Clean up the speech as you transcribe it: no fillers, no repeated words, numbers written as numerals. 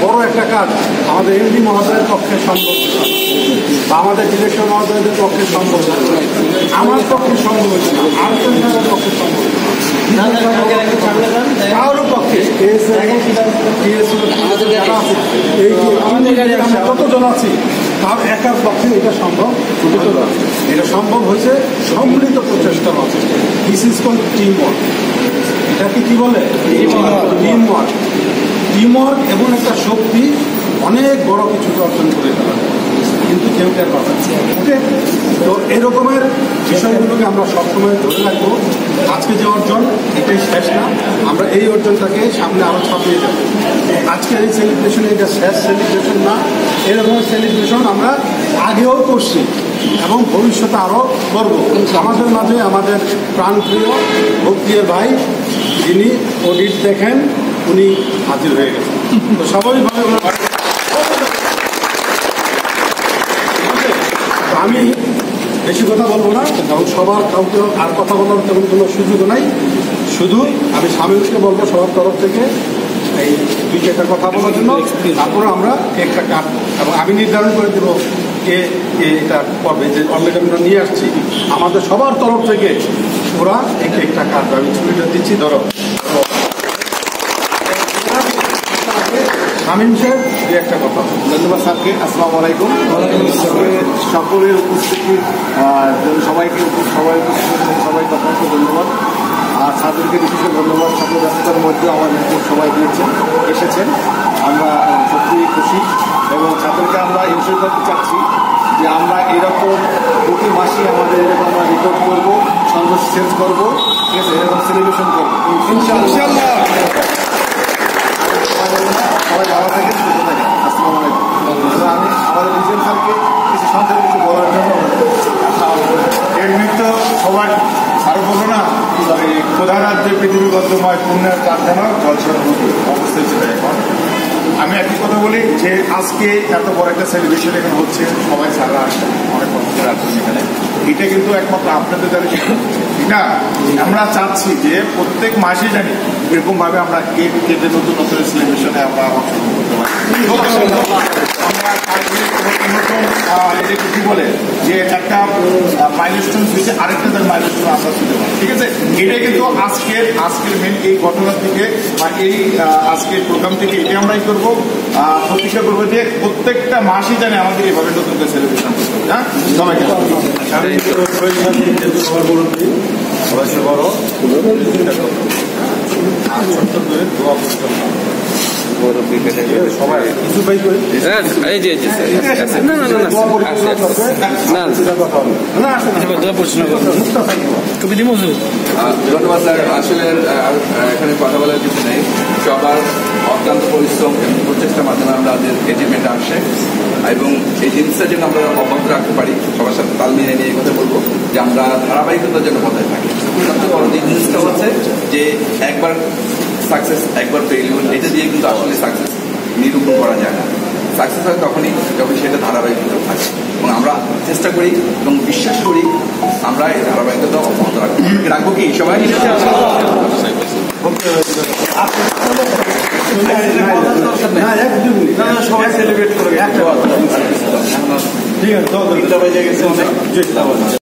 বড় একটা কাজ আমাদের এমডি মহোদয়ের পক্ষে সম্ভব বা আমাদের ডিরেক্টর মহোদয়দের পক্ষে সম্ভব, আমার পক্ষে সম্ভব হচ্ছে না, আরেকজনের পক্ষে সম্ভব কারোর পক্ষে কতজন আছি তার একার পক্ষে এটা সম্ভব, এটা সম্ভব হয়েছে সম্মিলিত প্রচেষ্টার মাধ্যমে। This is called teamwork. এটাকে কি বলে? Team work. টিম ওয়ার্ক এবং একটা শক্তি অনেক বড় কিছু অর্জন করে ফেলা, কিন্তু কেউ টের পাবে। ওকে, তো এরকমের বিষয়গুলোকে আমরা সবসময় ধরে রাখবো। আজকে যে অর্জন এটাই শেষ না, আমরা এই অর্জনটাকে সামনে আরো ছাপিয়ে যাব। আজকের এই সেলিব্রেশন এটা শেষ সেলিব্রেশন না, এরকম সেলিব্রেশন আমরা আগেও করছি এবং ভবিষ্যতে আরো করব। আমাদের মাঝে আমাদের প্রাণপ্রিয় ভক্তির ভাই যিনি অডিট দেখেন উনি হাজির হয়ে গেছেন। তো স্বাভাবিকভাবে আমি বেশি কথা বলবো না, কারণ সবার কাউকে আর কথা বলার তেমন কোনো সুযোগ নাই। শুধু আমি সামিলকে বলবো সবার তরফ থেকে এই দুই একটা কথা বলার জন্য, তারপরে আমরা কেকটা কাটবো এবং আমি নির্ধারণ করে দেবো কে এটা করবে। যে অলরেডি আমরা নিয়ে আসছি আমাদের সবার তরফ থেকে ওরা এই কেকটা কাটবে। আমি ছবিটা দিচ্ছি, ধরো শামীম সাহেব দুই একটা কথা। ধন্যবাদ স্যারকে। আসসালামু আলাইকুম। সকলের উপস্থিতির সবাইকে সবাইকে অসংখ্য ধন্যবাদ। আর ছাত্রকে বিশেষ ধন্যবাদ। ছাত্র ব্যস্ততার মধ্যেও আমাদের সবাই এসেছেন, আমরা সত্যিই খুশি। এবং ছাত্রকে আমরা ইনশোর করতে চাচ্ছি যে আমরা এরকম প্রতি মাসে আমাদের এরকম আমরা রেকর্ড করবো, সর্বশেষ চেঞ্জ করবো, ঠিক আছে, এরকম সেলিব্রেশন করবো ইনশাআল্লাহ। সবাই ভালো থাকেন, সুস্থ থাকেন। আসসালামু আলাইকুম। আমি আমাদের রিজেন স্যারকে কিছু সংক্ষেপে কিছু বলার জন্য এমনি তো সবাই আরো বলবো না, প্রধান রাজ্যে পৃথিবীবদ্ধময় পুণ্যের কারখানা জলছড়া অবস্থায় ছিল এখন। আমি একই কথা বলি যে আজকে এত বড় একটা সেলিব্রেশন এখানে হচ্ছে, সবাই সারা আসছে, অনেক কষ্ট আসছেন এখানে। এটা কিন্তু একমাত্র আপনাদের দ্বারা ঠিক না। আমরা চাচ্ছি যে প্রত্যেক মাসে জানি এরকম ভাবে আমরা কেক কেটে নতুন নতুন সেলিব্রেশনে আমরা অংশগ্রহণ করতে পারি। আমরা নতুন এটাকে কি বলে যে একটা মাইলস্টোন হয়েছে, আরেকটা তার মাইলস্টোন আমরা শুনতে পারি, ঠিক আছে। এটাই কিন্তু আজকের মেন এই ঘটনা থেকে বা এই আজকের প্রোগ্রাম থেকে এটাই আমরাই করবো, প্রতীক্ষা করবো যে প্রত্যেকটা মাসই জানে আমাদের এইভাবে নতুন করে সেলিব্রেশন করতে হবে। হ্যাঁ, সবাইকে সবাই কিছু পাই করে ধন্যবাদ স্যার। আসলে এখানে কথা বলার কিছু নেই, সবার অত্যন্ত পরিশ্রম এবং প্রচেষ্টার মাধ্যমে আমরা আমাদের এচিভমেন্ট আসে এবং এই জিনিসটা যেন আমরা অব্যাহত রাখতে পারি, সবার সাথে তাল মিলিয়ে নিয়ে কথা বলবো যে আমরা ধারাবাহিকতার জন্য বজায় থাকি। সবচেয়ে বড় যে জিনিসটা হচ্ছে যে একবার সাকসেস একবার ফেইলিউর, এটা দিয়ে কিন্তু আসলে সাকসেস নিরূপণ করা যায় না। সাকসেস হয় তখনই যখন সেটা ধারাবাহিকতা থাকে এবং আমরা চেষ্টা করি এবং বিশ্বাস করি আমরা এই ধারাবাহিকতা অব্যাহত রাখবো কি সবাই। সবাই সেলিব্রেট করে ঠিক আছে।